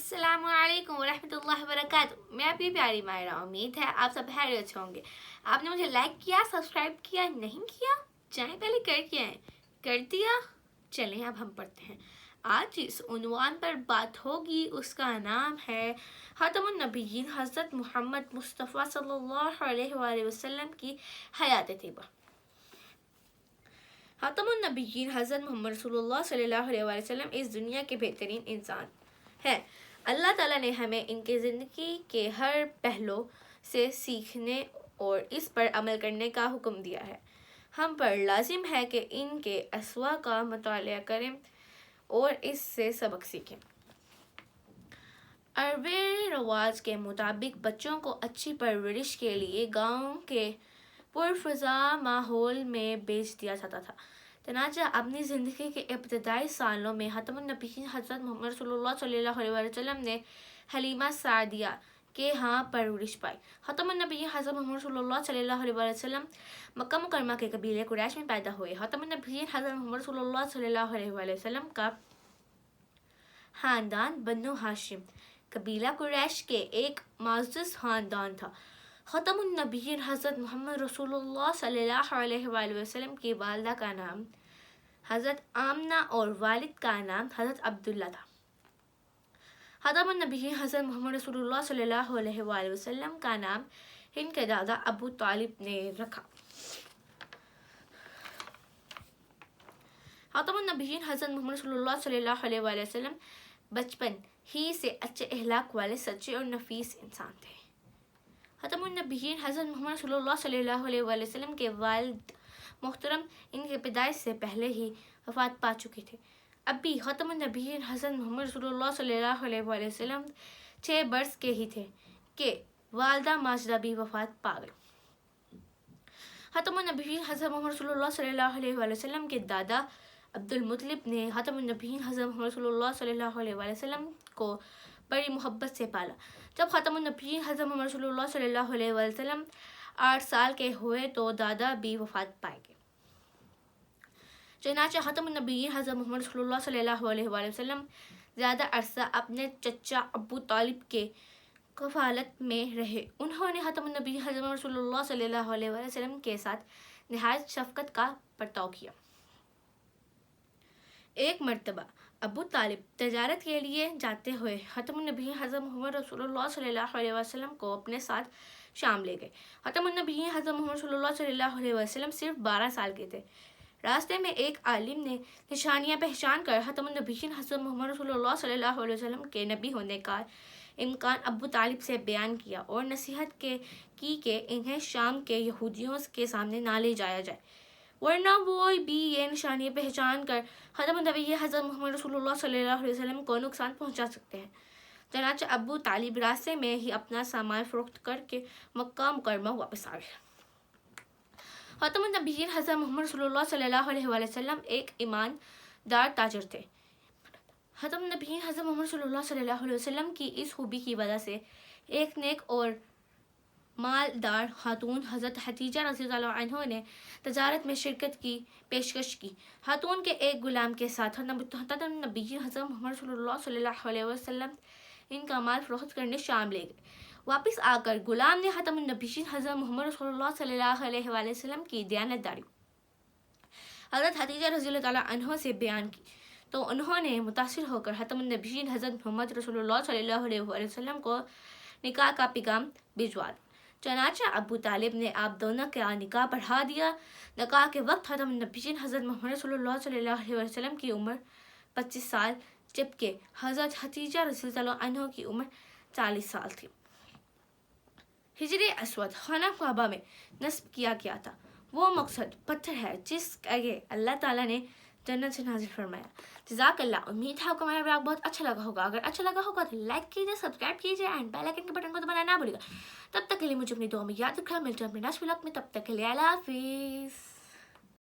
السلام علیکم ورحمۃ اللہ وبرکاتہ. میں اپنی پیاری مائرہ, امید ہے آپ سب خیریت سے ہوں گے. آپ نے مجھے لائک کیا, سبسکرائب کیا, نہیں کیا؟ جائیں پہلے کر کے آئیں. کر دیا؟ چلیں اب ہم پڑھتے ہیں. آج جس عنوان پر بات ہوگی اس کا نام ہے خاتم النبیین حضرت محمد مصطفیٰ صلی اللہ علیہ وآلہ وسلم کی حیات طیبہ. خاتم النبیین حضرت محمد رسول اللہ صلی اللہ علیہ وآلہ وسلم اس دنیا کے بہترین انسان ہے. اللہ تعالیٰ نے ہمیں ان کی زندگی کے ہر پہلو سے سیکھنے اور اس پر عمل کرنے کا حکم دیا ہے. ہم پر لازم ہے کہ ان کے اسوا کا مطالعہ کریں اور اس سے سبق سیکھیں. عرب رواج کے مطابق بچوں کو اچھی پرورش کے لیے گاؤں کے پرفضا ماحول میں بھیج دیا جاتا تھا. چنانچہ اپنی زندگی کے ابتدائی سالوں میں خاتم النبیین حضرت محمد صلی اللہ صلی اللہ علیہ وسلم نے حلیمہ سعدیہ کے ہاں پرورش پائی. خاتم النبیین حضرت محمد صلی اللہ صلی اللہ علیہ وسلم مکہ مکرمہ کے قبیلے قریش میں پیدا ہوئے. خاتم النبیین حضرت محمد صلی اللہ صلی اللہ علیہ وسلم کا خاندان بنو ہاشم قبیلہ قریش کے ایک معزز خاندان تھا. خاتم النبیین حضرت محمد رسول اللہ صلی اللہ علیہ وآلہ وسلم کی والدہ کا نام حضرت آمنہ اور والد کا نام حضرت عبداللہ تھا. خاتم النبیین حضرت محمد رسول اللہ صلی اللہ علیہ وآلہ وسلم کا نام ان کے دادا ابو طالب نے رکھا. خاتم النبیین حضرت محمد صلی اللہ صلی اللہ علیہ وآلہ وسلم بچپن ہی سے اچھے اخلاق والے سچے اور نفیس انسان تھے. خاتم النبیین حضرت محمد صلی اللہ صلی اللہ علیہ وآلہ وسلم کے والد محترم ان کے پیدائش سے پہلے ہی وفات پا چکے تھے. اب بھی خاتم النبیین حضرت محمد صلی اللہ صلی اللہ علیہ وآلہ وسلم 6 برس کے ہی تھے کہ والدہ ماجدہ بھی وفات پا گئی. خاتم النبیین حضرت محمد صلی اللہ صلی اللہ علیہ وآلہ وسلم کے دادا عبد المطلب نے خاتم النبیین حضرت محمد صلی اللہ صلی اللہ علیہ وآلہ وسلم کو بڑی محبت سے پالا. جب خاتم النبیین حضرت محمد صلی اللہ صلی اللہ علیہ وآلہ وسلم 8 سال کے ہوئے تو دادا بھی وفات پائے گئے. چنانچہ خاتم النبیین حضرت محمد صلی اللہ صلی اللہ علیہ وآلہ وسلم زیادہ عرصہ اپنے چچا ابو طالب کے کفالت میں رہے. انہوں نے خاتم النبیین حضرت محمد صلی اللہ صلی اللہ علیہ وآلہ وسلم کے ساتھ نہایت شفقت کا برتاؤ کیا. ایک مرتبہ ابو طالب تجارت کے لیے جاتے ہوئے خاتم النبیین حضرت محمد رسول اللہ صلی اللہ علیہ وسلم کو اپنے ساتھ شام لے گئے. خاتم النبیین حضرت محمد صلی اللہ صلی اللہ علیہ وسلم صرف 12 سال کے تھے. راستے میں ایک عالم نے نشانیاں پہچان کر خاتم النبیین حضرت محمد رسول اللہ صلی اللہ علیہ وسلم کے نبی ہونے کا امکان ابو طالب سے بیان کیا اور نصیحت کی کہ انہیں شام کے یہودیوں کے سامنے نہ لے جایا جائے, ورنہ وہ بھی یہ نشانیاں پہچان کر خاتم النبیین حضرت محمد رسول اللہ صلی اللہ علیہ وسلم کو نقصان پہنچا سکتے ہیں. چنانچہ ابو طالب راستے میں ہی اپنا سامان فروخت کر کے مکہ مکرمہ واپس آ گئے. خاتم النبیین حضرت محمد صلی اللہ صلی اللہ علیہ وآلہ وسلم ایک ایماندار تاجر تھے. خاتم النبیین حضرت محمد صلی اللہ صلی اللہ علیہ وسلم کی اس خوبی کی وجہ سے ایک نیک اور مالدار خاتون حضرت خدیجہ رضی اللہ عنہ نے تجارت میں شرکت کی پیشکش کی. خاتون کے ایک غلام کے ساتھ خاتم النبیین حضرت محمد صلی اللہ صلی اللہ علیہ وسلم ان کا مال فروخت کرنے شام لے گئے. واپس آ کر غلام نے خاتم النبیین حضرت محمد رسول اللہ صلی اللہ علیہ وآلہ وسلم کی دیانتداری حضرت خدیجہ رضی اللہ عنہ سے بیان کی تو انہوں نے متاثر ہو کر خاتم النبیین حضرت محمد رسول اللہ صلی اللہ علیہ وآلہ وسلم کو نکاح کا پیغام بھجوا دیا. چنانچہ ابو طالب نے آپ دونوں کا نکاح پڑھا دیا. نکاح کے وقت خاتم النبیین حضرت محمد رسول اللہ صلی اللہ علیہ وسلم کی عمر 25 سال جبکہ حضرت خدیجہ رضی اللہ عنہ کی عمر 40 سال تھی. حجر اسود خانہ کعبہ میں نصب کیا گیا تھا. وہ مقصد پتھر ہے جس کا یہ اللہ تعالیٰ نے جنت سے نازل فرمایا. جزاک اللہ. امید ہے آپ کو ہمارا بلاگ بہت اچھا لگا ہوگا. اگر اچھا لگا ہوگا تو لائک کیجیے, سبسکرائب کیجیے اینڈ بیل آئیکن کے بٹن کو دبانا نہ بھولیے گا. تب تک کے لیے مجھے اپنی دعا میں یاد رکھنا. ملتے ہیں اپنے نیکسٹ بلاگ میں. تب تک کے لیے اللہ حافظ.